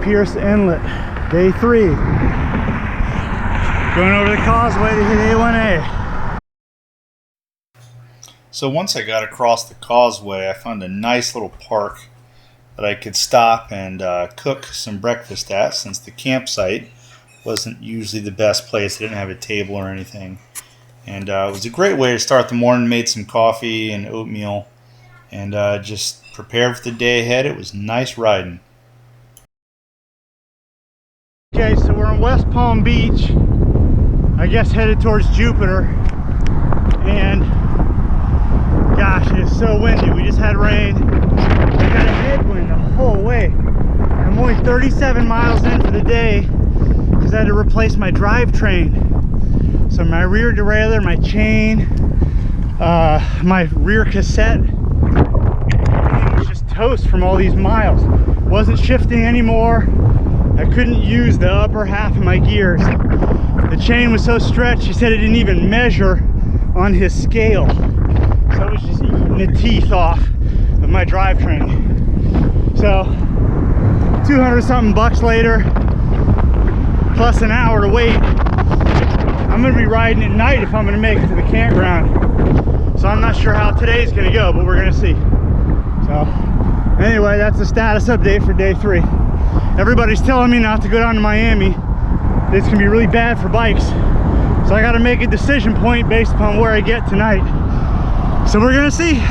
Pierce Inlet, day 3. Going over the causeway to hit A1A. So once I got across the causeway, I found a nice little park that I could stop and cook some breakfast at, since the campsite wasn't usually the best place. It didn't have a table or anything. And it was a great way to start the morning. Made some coffee and oatmeal and just prepared for the day ahead. It was nice riding. Okay, so we're in West Palm Beach, I guess headed towards Jupiter, and gosh, it's so windy. We just had rain. I got a headwind the whole way. I'm only 37 miles in for the day because I had to replace my drivetrain. So my rear derailleur, my chain, my rear cassette, everything was just toast from all these miles. Wasn't shifting anymore. I couldn't use the upper half of my gears. The chain was so stretched, he said it didn't even measure on his scale. So I was just eating the teeth off of my drivetrain. So 200 something bucks later, plus an hour to wait. I'm gonna be riding at night if I'm gonna make it to the campground. So I'm not sure how today's gonna go, but we're gonna see. So anyway, that's the status update for day 3. Everybody's telling me not to go down to Miami. It's gonna be really bad for bikes. So I gotta make a decision point based upon where I get tonight. So we're gonna see.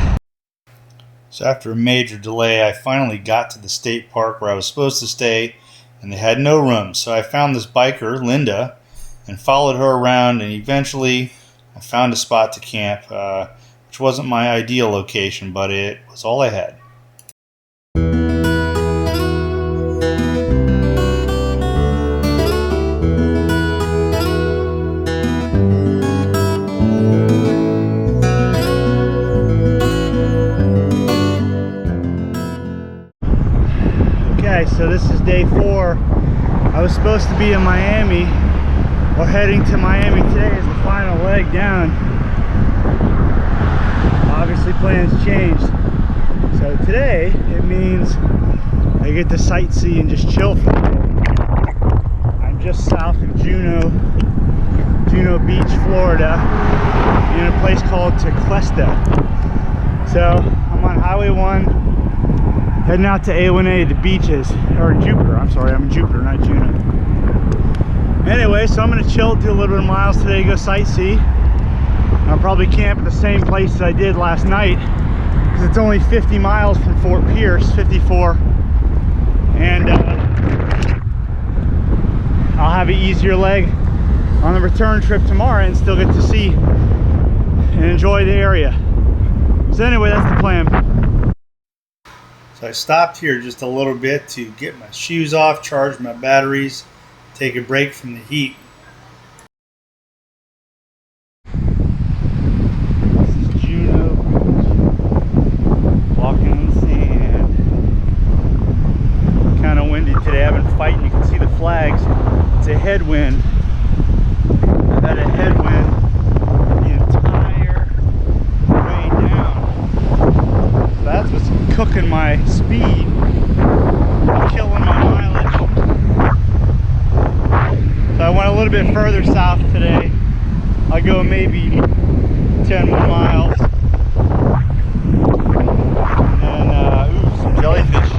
So after a major delay, I finally got to the state park where I was supposed to stay, and they had no room. So I found this biker, Linda, and followed her around, and eventually I found a spot to camp, which wasn't my ideal location, but it was all I had. So this is day 4. I was supposed to be in Miami, or heading to Miami today is the final leg down. Obviously plans changed. So today it means I get to sightsee and just chill for a bit. I'm just south of Juno Beach, Florida, in a place called Tequesta. So I'm on Highway 1. Heading out to A1A, the beaches, or Jupiter. I'm sorry, I'm in Jupiter, not Juneau. Anyway, so I'm gonna chill, do a little bit of miles today, go sightsee. I'll probably camp at the same place as I did last night, because it's only 50 miles from Fort Pierce, 54. And I'll have an easier leg on the return trip tomorrow and still get to see and enjoy the area. So anyway, that's the plan. So I stopped here just a little bit to get my shoes off, charge my batteries, take a break from the heat. This is Juno Beach. Walking in the sand. Kind of windy today. I've been fighting. You can see the flags. It's a headwind. I've had a headwind the entire way down. So that's what's cooking my speed, killing my mileage. So I went a little bit further south today. I'll go maybe 10 more miles. And ooh, some jellyfish.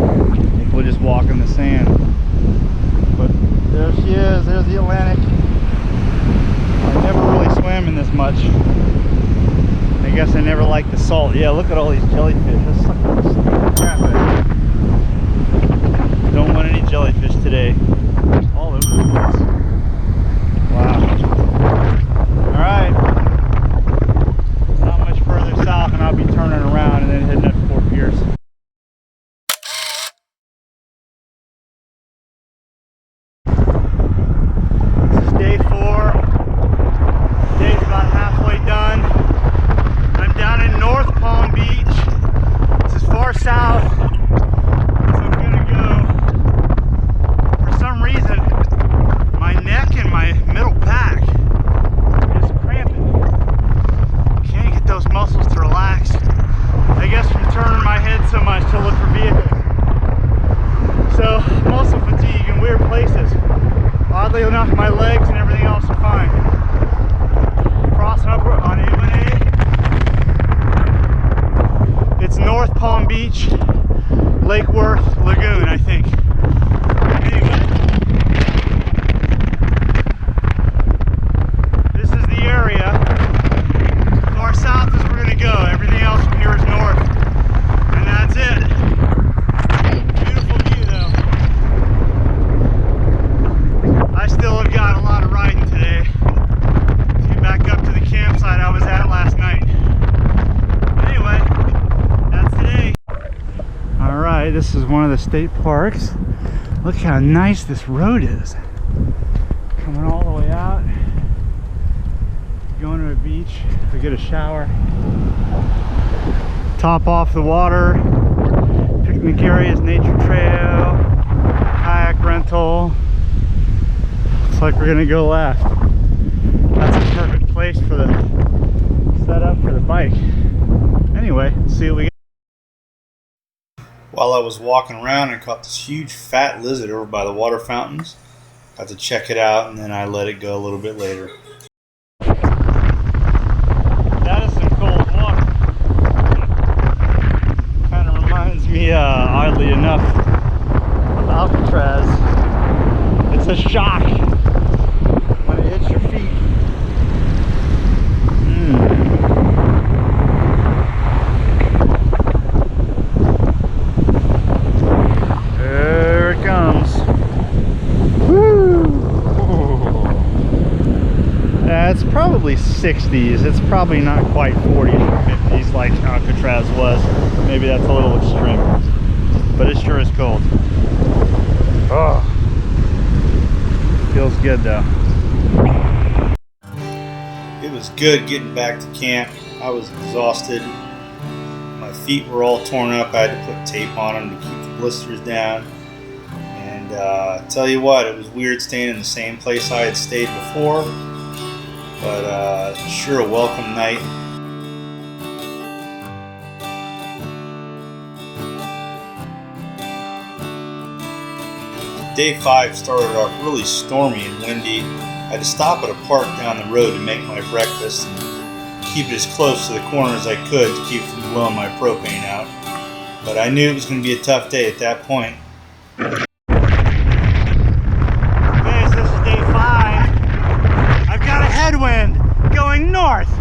I think we'll just walk in the sand. But there she is, there's the Atlantic. I never really swam in this much. I guess I never liked the salt. Yeah, look at all these jellyfish. Let's suck the crap out. Don't want any jellyfish today. All over the place. Wow. Alright. Not much further south and I'll be turning around and then heading up to Fort Pierce. This is day 4. Day's about halfway done. I'm down in North Palm Beach. It's Beach, Lake Worth Lagoon, I think. Anyway, this is the area. Far south is where we're gonna go. Everything else from here is north. And that's it. Beautiful view though. I still have got a lot of riding today to get back up to the campsite I was at last night. Anyway, that's today. All right, this is one of the state parks. Look how nice this road is. Coming all the way out. Going to a beach to get a shower. Top off the water. Picnic areas, nature trail, kayak rental. Looks like we're gonna go left. That's a perfect place for the setup for the bike. Anyway, let's see what we get. While I was walking around, I caught this huge fat lizard over by the water fountains. Got to check it out, and then I let it go a little bit later. That is some cold water. Kind of reminds me, oddly enough, of Alcatraz. It's a shock when it hits your feet. There it comes. Woo! It's probably 60s. It's probably not quite 40s or 50s like Alcatraz was. Maybe that's a little extreme. But it sure is cold. Oh. Feels good though. It was good getting back to camp. I was exhausted. My feet were all torn up. I had to put tape on them to keep the blisters down. And tell you what, it was weird staying in the same place I had stayed before. But sure a welcome night. Day 5 started off really stormy and windy. I had to stop at a park down the road to make my breakfast and keep it as close to the corner as I could to keep from blowing my propane out. But I knew it was going to be a tough day at that point. Okay, so this is day 5. I've got a headwind going north.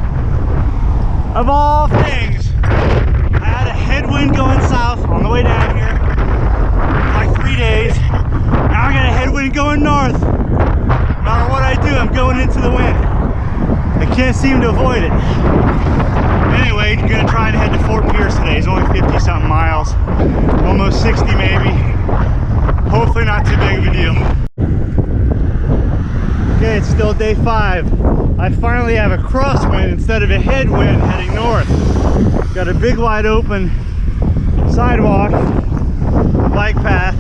Of all things, I had a headwind going south on the way down here for like 3 days. Now I got a headwind going north. No matter what I do, I'm going into the wind. I can't seem to avoid it. Anyway, I'm gonna try and head to Fort Pierce today. It's only 50 something miles, almost 60 maybe. Hopefully not too big of a deal. Okay, it's still day 5. I finally have a crosswind instead of a headwind heading north. Got a big wide open sidewalk, bike path.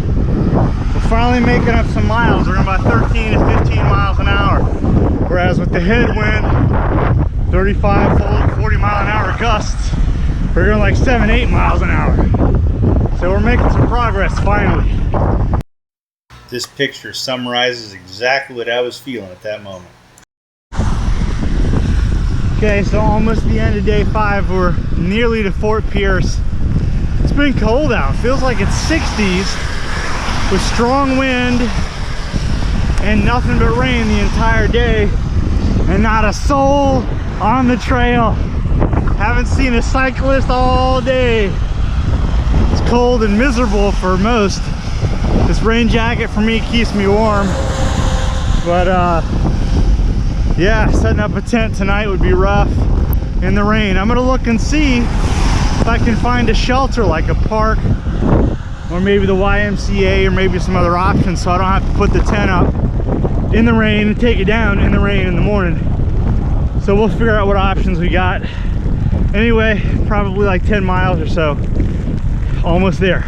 We're finally making up some miles. We're going about 13 to 15 miles an hour. Whereas with the headwind, 35, 40 mile an hour gusts, we're going like 7, 8 miles an hour. So we're making some progress finally. This picture summarizes exactly what I was feeling at that moment. Okay, so almost the end of day 5. We're nearly to Fort Pierce. It's been cold out. Feels like it's 60s with strong wind and nothing but rain the entire day and not a soul on the trail. Haven't seen a cyclist all day. It's cold and miserable for most. This rain jacket for me keeps me warm. But yeah, setting up a tent tonight would be rough in the rain. I'm gonna look and see if I can find a shelter like a park or maybe the YMCA or maybe some other options so I don't have to put the tent up in the rain and take it down in the rain in the morning. So we'll figure out what options we got. Anyway, probably like 10 miles or so. Almost there.